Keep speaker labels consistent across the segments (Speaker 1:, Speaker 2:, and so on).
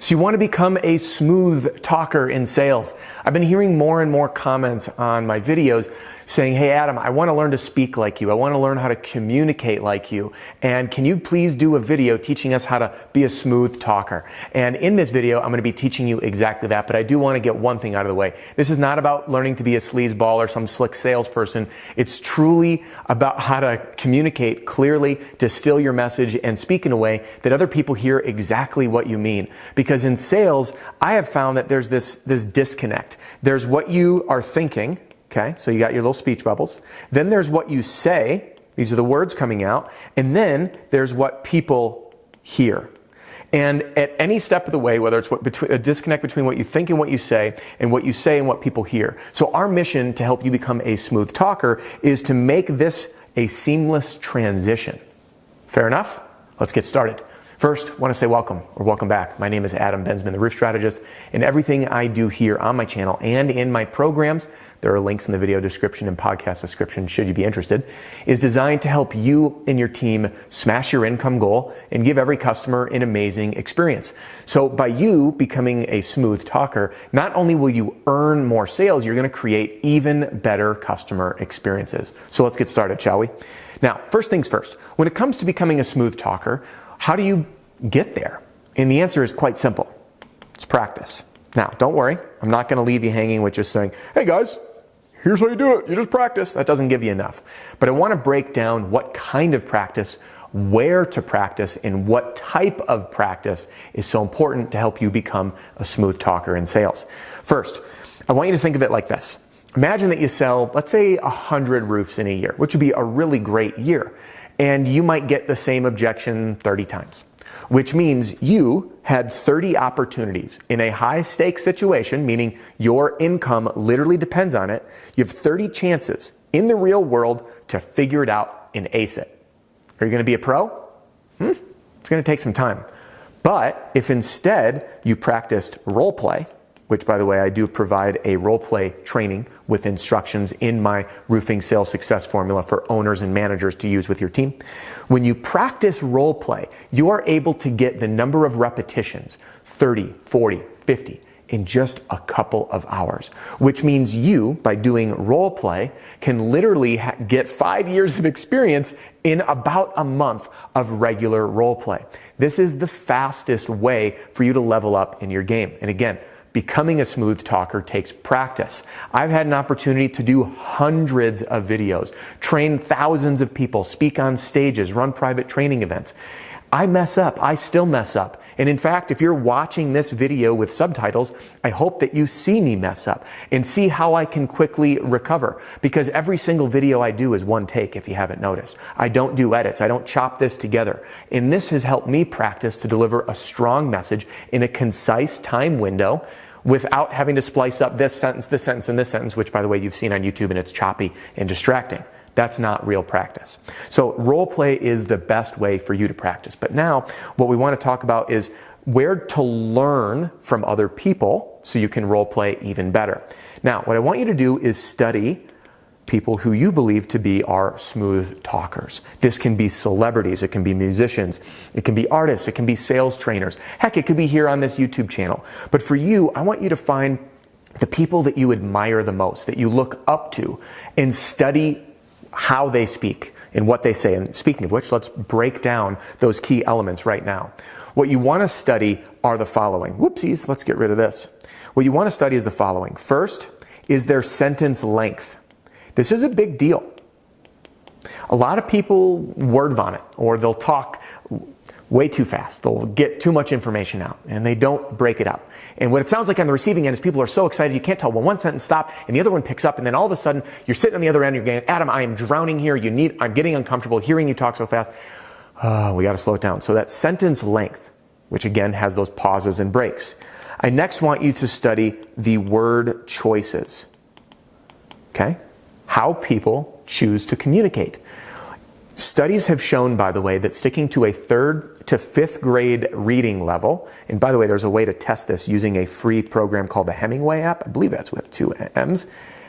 Speaker 1: So you want to become a smooth talker in sales. I've been hearing more and more comments on my videos saying, hey Adam, I want to learn to speak like you. I want to learn how to communicate like you. And can you please do a video teaching us how to be a smooth talker? And in this video, I'm going to be teaching you exactly that. But I do want to get one thing out of the way. This is not about learning to be a sleazeball or some slick salesperson. It's truly about how to communicate clearly, distill your message, and speak in a way that other people hear exactly what you mean. Because in sales, I have found that there's this disconnect. There's what you are thinking. Okay, so you got your little speech bubbles. Then there's what you say. These are the words coming out. And then there's what people hear. And at any step of the way, whether it's a disconnect between what you think and what you say and what people hear. So our mission to help you become a smooth talker is to make this a seamless transition. Fair enough? Let's get started. First, I want to say welcome or welcome back. My name is Adam Bensman, the Roof Strategist, and everything I do here on my channel and in my programs, there are links in the video description and podcast description should you be interested, is designed to help you and your team smash your income goal and give every customer an amazing experience. So by you becoming a smooth talker, not only will you earn more sales, you're going to create even better customer experiences. So let's get started, shall we? Now, first things first, when it comes to becoming a smooth talker, how do you get there? And the answer is quite simple. It's practice. Now, don't worry. I'm not going to leave you hanging with just saying, hey guys, here's how you do it. You just practice. That doesn't give you enough. But I want to break down what kind of practice, where to practice, and what type of practice is so important to help you become a smooth talker in sales. First, I want you to think of it like this. Imagine that you sell, let's say, 100 roofs in a year, which would be a really great year. And you might get the same objection 30 times, which means you had 30 opportunities in a high stakes situation, meaning your income literally depends on it. You have 30 chances in the real world to figure it out and ace it. Are you going to be a pro? It's going to take some time. But if instead you practiced role play, which, by the way, I do provide a role play training with instructions in my roofing sales success formula for owners and managers to use with your team. When you practice role play, you are able to get the number of repetitions, 30, 40, 50, in just a couple of hours, which means you, by doing role play, can literally get 5 years of experience in about a month of regular role play. This is the fastest way for you to level up in your game. And again, becoming a smooth talker takes practice. I've had an opportunity to do hundreds of videos, train thousands of people, speak on stages, run private training events. I mess up. I still mess up. And in fact, if you're watching this video with subtitles, I hope that you see me mess up and see how I can quickly recover. Because every single video I do is one take, if you haven't noticed. I don't do edits. I don't chop this together. And this has helped me practice to deliver a strong message in a concise time window without having to splice up this sentence, and this sentence, which, by the way, you've seen on YouTube and it's choppy and distracting. That's not real practice. So role play is the best way for you to practice. But now what we want to talk about is where to learn from other people so you can role play even better. Now, what I want you to do is study people who you believe to be our smooth talkers. This can be celebrities, it can be musicians, it can be artists, it can be sales trainers. Heck, it could be here on this YouTube channel. But for you, I want you to find the people that you admire the most, that you look up to, and study how they speak and what they say. And speaking of which, let's break down those key elements right now. What you want to study are the following. Whoopsies, let's get rid of this. What you want to study is the following. First is their sentence length. This is a big deal. A lot of people word vomit, or they'll talk way too fast. They'll get too much information out, and they don't break it up. And what it sounds like on the receiving end is people are so excited you can't tell when one sentence stopped and the other one picks up, and then all of a sudden you're sitting on the other end, you're going, Adam, I am drowning here. I'm getting uncomfortable hearing you talk so fast. We got to slow it down. So that sentence length, which again has those pauses and breaks. I next want you to study the word choices. Okay? How people choose to communicate. Studies have shown, by the way, that sticking to a 3rd to 5th grade reading level, and by the way, there's a way to test this using a free program called the Hemingway app. I believe that's with 2 M's.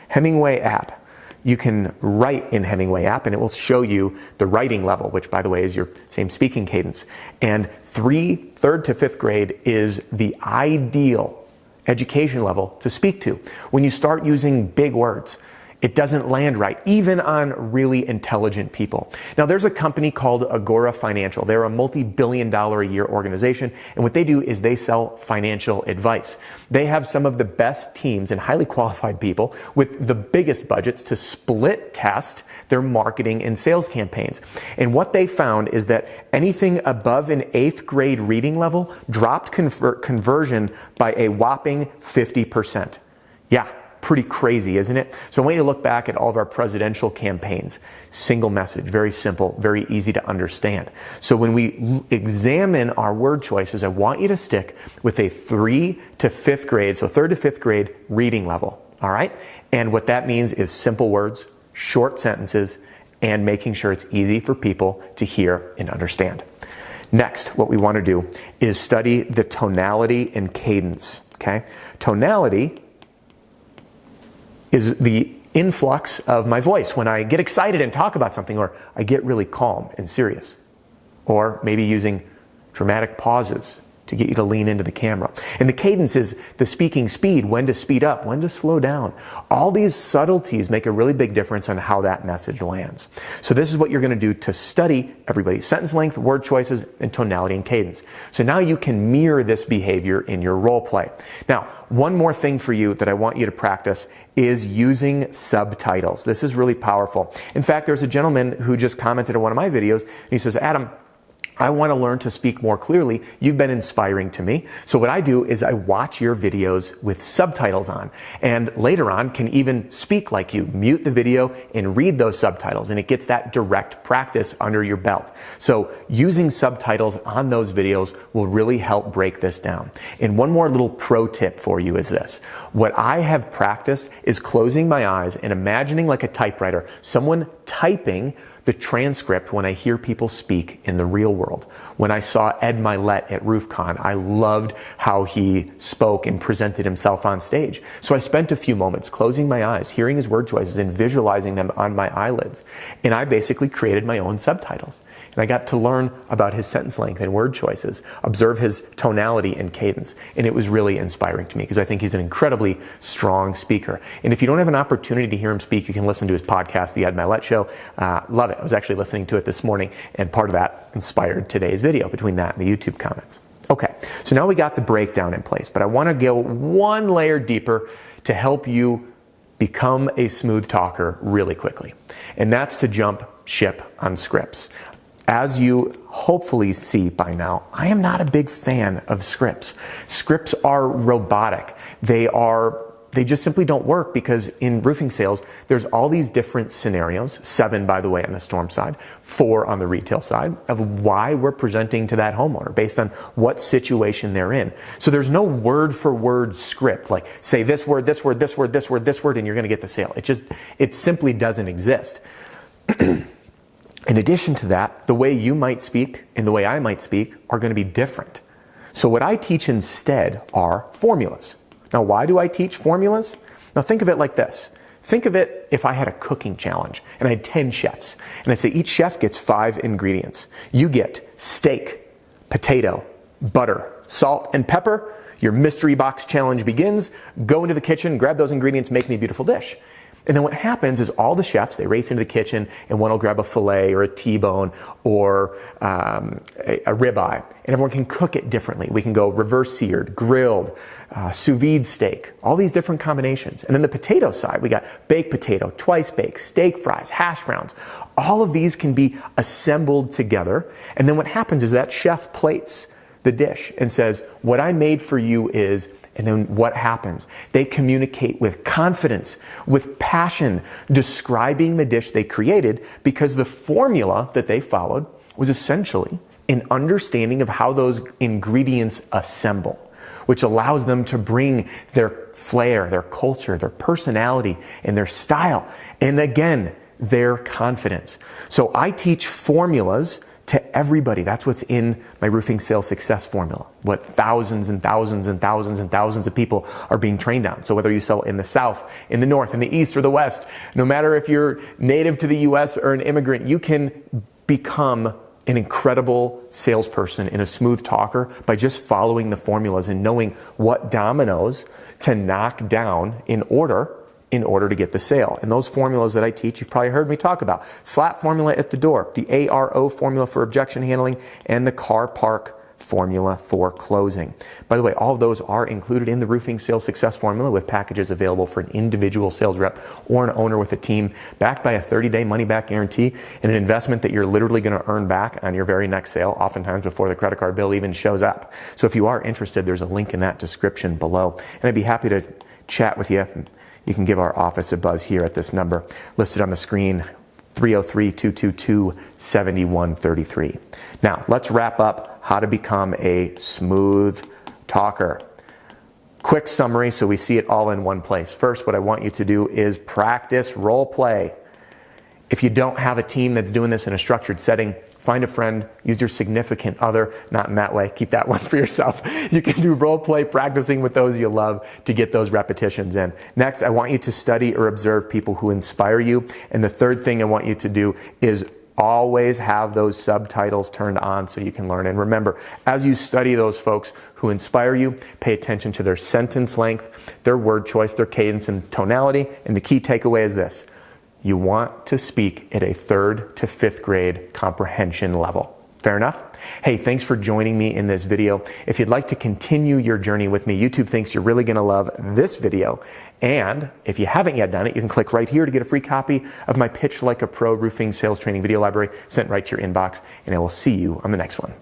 Speaker 1: Hemingway app. you can write in Hemingway app and it will show you the writing level, which by the way is your same speaking cadence. And third to fifth grade is the ideal education level to speak to. When you start using big words, it doesn't land right, even on really intelligent people. Now, there's a company called Agora Financial. They're a multi-billion-dollar a year organization, and what they do is they sell financial advice. They have some of the best teams and highly qualified people with the biggest budgets to split test their marketing and sales campaigns. And what they found is that anything above an 8th grade reading level dropped conversion by a whopping 50%. Yeah. Pretty crazy, isn't it? So I want you to look back at all of our presidential campaigns. Single message, very simple, very easy to understand. So when we examine our word choices, I want you to stick with a 3 to 5th grade, so 3rd to 5th grade reading level, all right? And what that means is simple words, short sentences, and making sure it's easy for people to hear and understand. Next, what we want to do is study the tonality and cadence, okay? Tonality is the influx of my voice when I get excited and talk about something, or I get really calm and serious, or maybe using dramatic pauses to get you to lean into the camera. And the cadence is the speaking speed, when to speed up, when to slow down. All these subtleties make a really big difference on how that message lands. So this is what you're going to do to study everybody's sentence length, word choices, and tonality and cadence. So now you can mirror this behavior in your role play. Now, one more thing for you that I want you to practice is using subtitles. This is really powerful. In fact, there's a gentleman who just commented on one of my videos, and he says, Adam, I want to learn to speak more clearly. You've been inspiring to me. So what I do is I watch your videos with subtitles on, and later on can even speak like you, mute the video and read those subtitles, and it gets that direct practice under your belt. So using subtitles on those videos will really help break this down. And one more little pro tip for you is this. What I have practiced is closing my eyes and imagining like a typewriter, someone typing the transcript when I hear people speak in the real world. When I saw Ed Milet at RoofCon, I loved how he spoke and presented himself on stage. So I spent a few moments closing my eyes, hearing his word choices and visualizing them on my eyelids. And I basically created my own subtitles. And I got to learn about his sentence length and word choices, observe his tonality and cadence. And it was really inspiring to me because I think he's an incredibly strong speaker. And if you don't have an opportunity to hear him speak, you can listen to his podcast, The Ed Milet Show. Love it. I was actually listening to it this morning, and part of that inspired today's video between that and the YouTube comments. Okay, so now we got the breakdown in place, but I want to go one layer deeper to help you become a smooth talker really quickly. And that's to jump ship on scripts. As you hopefully see by now, I am not a big fan of scripts. Scripts are robotic. They just simply don't work because in roofing sales, there's all these different scenarios, 7, by the way, on the storm side, 4 on the retail side, of why we're presenting to that homeowner based on what situation they're in. So there's no word for word script, like say this word, this word, this word, this word, this word, and you're going to get the sale. It simply doesn't exist. In addition to that, the way you might speak and the way I might speak are going to be different. So what I teach instead are formulas. Now, why do I teach formulas? Now, think of it like this. Think of it if I had a cooking challenge and I had 10 chefs, and I say each chef gets 5 ingredients. You get steak, potato, butter, salt, and pepper. Your mystery box challenge begins. Go into the kitchen, grab those ingredients, make me a beautiful dish. And then what happens is all the chefs, they race into the kitchen, and one will grab a filet or a T-bone or a ribeye, and everyone can cook it differently. We can go reverse seared, grilled, sous vide steak, all these different combinations. And then the potato side, we got baked potato, twice baked, steak fries, hash browns. All of these can be assembled together. And then what happens is that chef plates the dish and says, what I made for you is... And then what happens? They communicate with confidence, with passion, describing the dish they created because the formula that they followed was essentially an understanding of how those ingredients assemble, which allows them to bring their flair, their culture, their personality, and their style. And again, their confidence. So I teach formulas to everybody. That's what's in my roofing sales success formula, what thousands and thousands and thousands and thousands of people are being trained on. So whether you sell in the South, in the North, in the East, or the West, no matter if you're native to the US or an immigrant, you can become an incredible salesperson and a smooth talker by just following the formulas and knowing what dominoes to knock down in order to get the sale. And those formulas that I teach, you've probably heard me talk about. SLAP formula at the door, the ARO formula for objection handling, and the car park formula for closing. By the way, all of those are included in the roofing sales success formula with packages available for an individual sales rep or an owner with a team, backed by a 30-day money-back guarantee and an investment that you're literally going to earn back on your very next sale, oftentimes before the credit card bill even shows up. So if you are interested, there's a link in that description below. And I'd be happy to chat with you. You can give our office a buzz here at this number listed on the screen, 303-222-7133. Now, let's wrap up how to become a smooth talker. Quick summary so we see it all in one place. First, what I want you to do is practice role play. If you don't have a team that's doing this in a structured setting, find a friend, use your significant other, not in that way, keep that one for yourself. You can do role play practicing with those you love to get those repetitions in. Next, I want you to study or observe people who inspire you. And the third thing I want you to do is always have those subtitles turned on so you can learn. And remember, as you study those folks who inspire you, pay attention to their sentence length, their word choice, their cadence and tonality. And the key takeaway is this: you want to speak at a 3rd to 5th grade comprehension level. Fair enough? Hey, thanks for joining me in this video. If you'd like to continue your journey with me, YouTube thinks you're really going to love this video. And if you haven't yet done it, you can click right here to get a free copy of my Pitch Like a Pro roofing sales training video library sent right to your inbox. And I will see you on the next one.